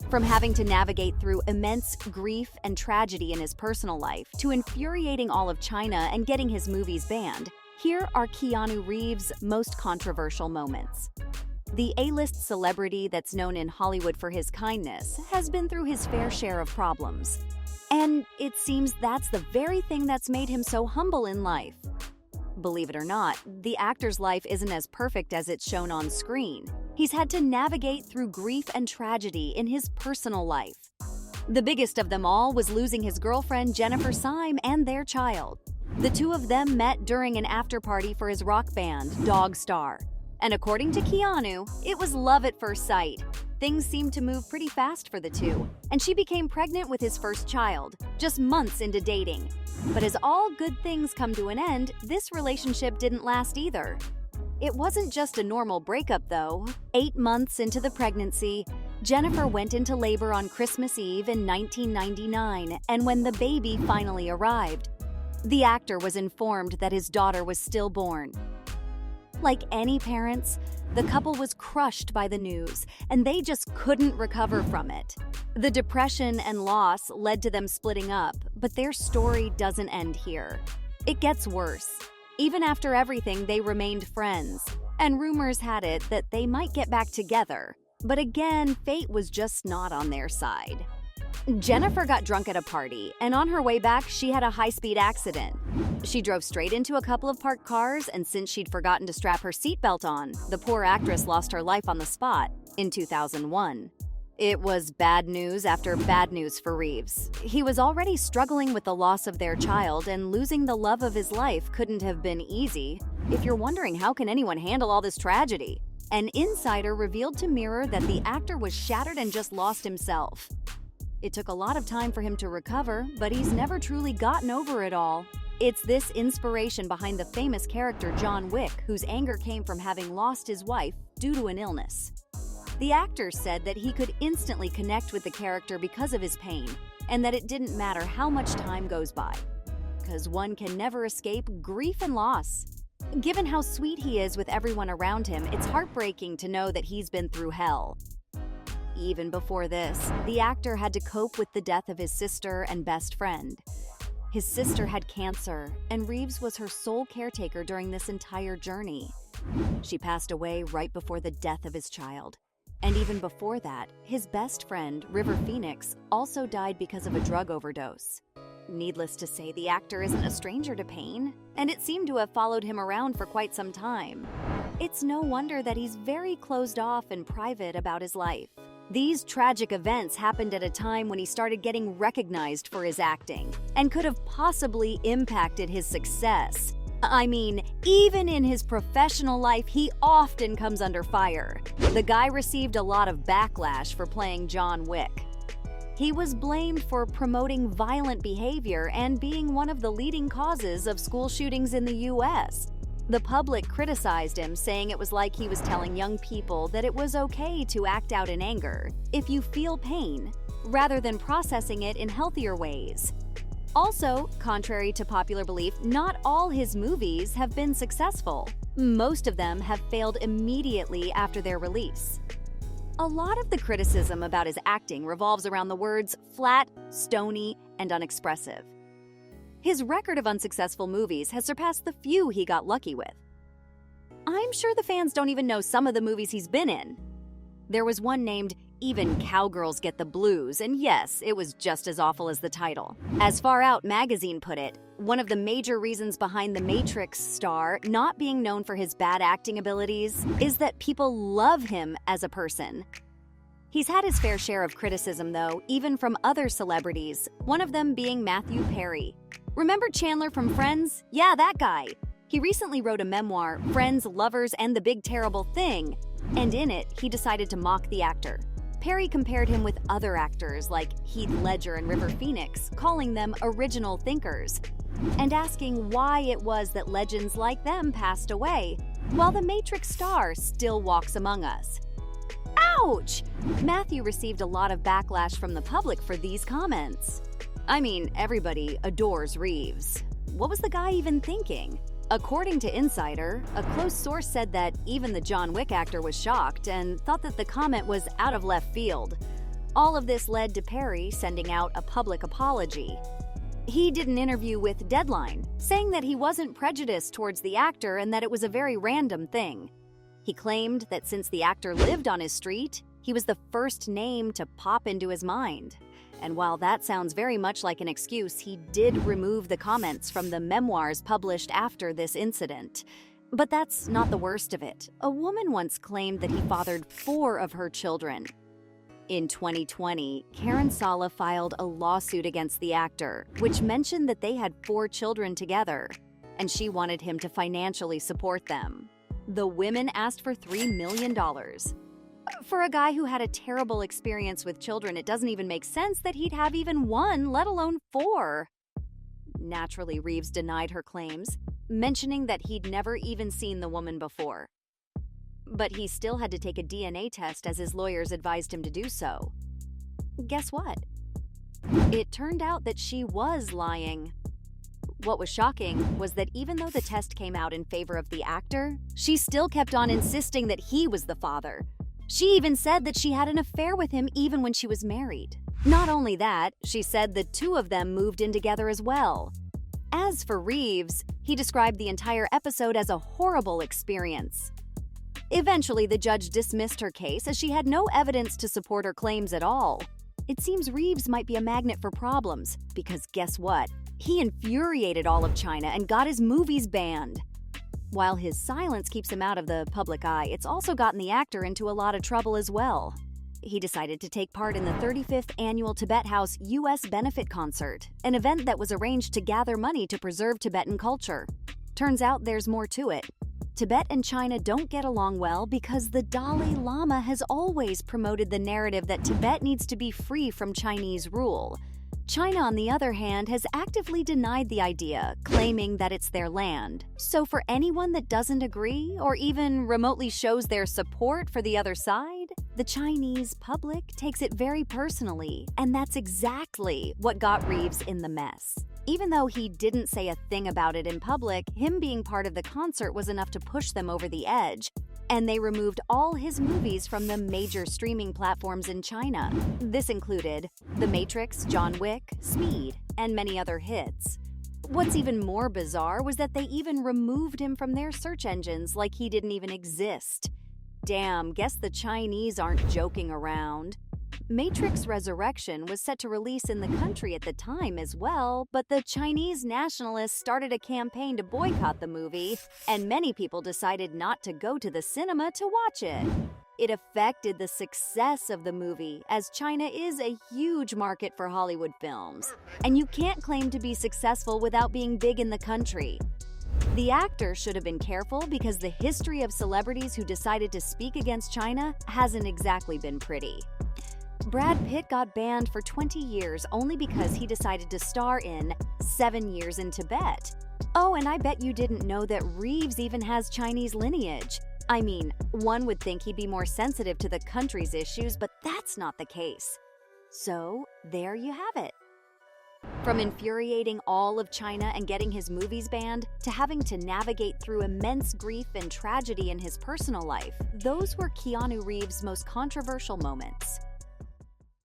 From having to navigate through immense grief and tragedy in his personal life to infuriating all of China and getting his movies banned, here are Keanu Reeves' most controversial moments. The A-list celebrity that's known in Hollywood for his kindness has been through his fair share of problems. And it seems that's the very thing that's made him so humble in life. Believe it or not, the actor's life isn't as perfect as it's shown on screen. He's had to navigate through grief and tragedy in his personal life. The biggest of them all was losing his girlfriend Jennifer Syme and their child. The two of them met during an after-party for his rock band, Dog Star. And according to Keanu, it was love at first sight. Things seemed to move pretty fast for the two, and she became pregnant with his first child, just months into dating. But as all good things come to an end, this relationship didn't last either. It wasn't just a normal breakup, though. 8 months into the pregnancy, Jennifer went into labor on Christmas Eve in 1999, and when the baby finally arrived, the actor was informed that his daughter was stillborn. Like any parents, the couple was crushed by the news, and they just couldn't recover from it. The depression and loss led to them splitting up, but their story doesn't end here. It gets worse. Even after everything, they remained friends, and rumors had it that they might get back together. But again, fate was just not on their side. Jennifer got drunk at a party, and on her way back, she had a high-speed accident. She drove straight into a couple of parked cars, and since she'd forgotten to strap her seatbelt on, the poor actress lost her life on the spot in 2001. It was bad news after bad news for Reeves. He was already struggling with the loss of their child, and losing the love of his life couldn't have been easy. If you're wondering how can anyone handle all this tragedy, an insider revealed to Mirror that the actor was shattered and just lost himself. It took a lot of time for him to recover, but he's never truly gotten over it all. It's this inspiration behind the famous character John Wick, whose anger came from having lost his wife due to an illness. The actor said that he could instantly connect with the character because of his pain, and that it didn't matter how much time goes by, because one can never escape grief and loss. Given how sweet he is with everyone around him, it's heartbreaking to know that he's been through hell. Even before this, the actor had to cope with the death of his sister and best friend. His sister had cancer, and Reeves was her sole caretaker during this entire journey. She passed away right before the death of his child. And even before that, his best friend, River Phoenix, also died because of a drug overdose. Needless to say, the actor isn't a stranger to pain, and it seemed to have followed him around for quite some time. It's no wonder that he's very closed off and private about his life. These tragic events happened at a time when he started getting recognized for his acting, and could have possibly impacted his success. I mean, even in his professional life, he often comes under fire. The guy received a lot of backlash for playing John Wick. He was blamed for promoting violent behavior and being one of the leading causes of school shootings in the US. The public criticized him, saying it was like he was telling young people that it was okay to act out in anger if you feel pain, rather than processing it in healthier ways. Also, contrary to popular belief, not all his movies have been successful. Most of them have failed immediately after their release. A lot of the criticism about his acting revolves around the words flat, stony, and unexpressive. His record of unsuccessful movies has surpassed the few he got lucky with. I'm sure the fans don't even know some of the movies he's been in. There was one named Even Cowgirls Get the Blues, and yes, it was just as awful as the title. As Far Out magazine put it, one of the major reasons behind the Matrix star not being known for his bad acting abilities is that people love him as a person. He's had his fair share of criticism, though, even from other celebrities, one of them being Matthew Perry. Remember Chandler from Friends? Yeah, that guy. He recently wrote a memoir, Friends, Lovers, and the Big Terrible Thing, and in it, he decided to mock the actor. Perry compared him with other actors like Heath Ledger and River Phoenix, calling them original thinkers, and asking why it was that legends like them passed away, while the Matrix star still walks among us. Ouch! Matthew received a lot of backlash from the public for these comments. I mean, everybody adores Reeves. What was the guy even thinking? According to Insider, a close source said that even the John Wick actor was shocked and thought that the comment was out of left field. All of this led to Perry sending out a public apology. He did an interview with Deadline, saying that he wasn't prejudiced towards the actor and that it was a very random thing. He claimed that since the actor lived on his street, he was the first name to pop into his mind. And while that sounds very much like an excuse, he did remove the comments from the memoirs published after this incident. But that's not the worst of it. A woman once claimed that he fathered 4 of her children. In 2020, Karen Sala filed a lawsuit against the actor, which mentioned that they had 4 children together, and she wanted him to financially support them. The women asked for $3 million. For a guy who had a terrible experience with children, it doesn't even make sense that he'd have even 1, let alone 4. Naturally, Reeves denied her claims, mentioning that he'd never even seen the woman before. But he still had to take a DNA test as his lawyers advised him to do so. Guess what? It turned out that she was lying. What was shocking was that even though the test came out in favor of the actor, she still kept on insisting that he was the father. She even said that she had an affair with him even when she was married. Not only that, she said the 2 of them moved in together as well. As for Reeves, he described the entire episode as a horrible experience. Eventually, the judge dismissed her case as she had no evidence to support her claims at all. It seems Reeves might be a magnet for problems, because guess what? He infuriated all of China and got his movies banned. While his silence keeps him out of the public eye, it's also gotten the actor into a lot of trouble as well. He decided to take part in the 35th Annual Tibet House U.S. Benefit Concert, an event that was arranged to gather money to preserve Tibetan culture. Turns out there's more to it. Tibet and China don't get along well because the Dalai Lama has always promoted the narrative that Tibet needs to be free from Chinese rule. China, on the other hand, has actively denied the idea, claiming that it's their land. So for anyone that doesn't agree or even remotely shows their support for the other side, the Chinese public takes it very personally, and that's exactly what got Reeves in the mess. Even though he didn't say a thing about it in public, him being part of the concert was enough to push them over the edge, and they removed all his movies from the major streaming platforms in China. This included The Matrix, John Wick, Speed, and many other hits. What's even more bizarre was that they even removed him from their search engines like he didn't even exist. Damn, guess the Chinese aren't joking around. Matrix Resurrection was set to release in the country at the time as well, but the Chinese nationalists started a campaign to boycott the movie, and many people decided not to go to the cinema to watch it. It affected the success of the movie, as China is a huge market for Hollywood films, and you can't claim to be successful without being big in the country. The actor should have been careful because the history of celebrities who decided to speak against China hasn't exactly been pretty. Brad Pitt got banned for 20 years only because he decided to star in 7 Years in Tibet. Oh, and I bet you didn't know that Reeves even has Chinese lineage. I mean, one would think he'd be more sensitive to the country's issues, but that's not the case. So, there you have it. From infuriating all of China and getting his movies banned, to having to navigate through immense grief and tragedy in his personal life, those were Keanu Reeves' most controversial moments.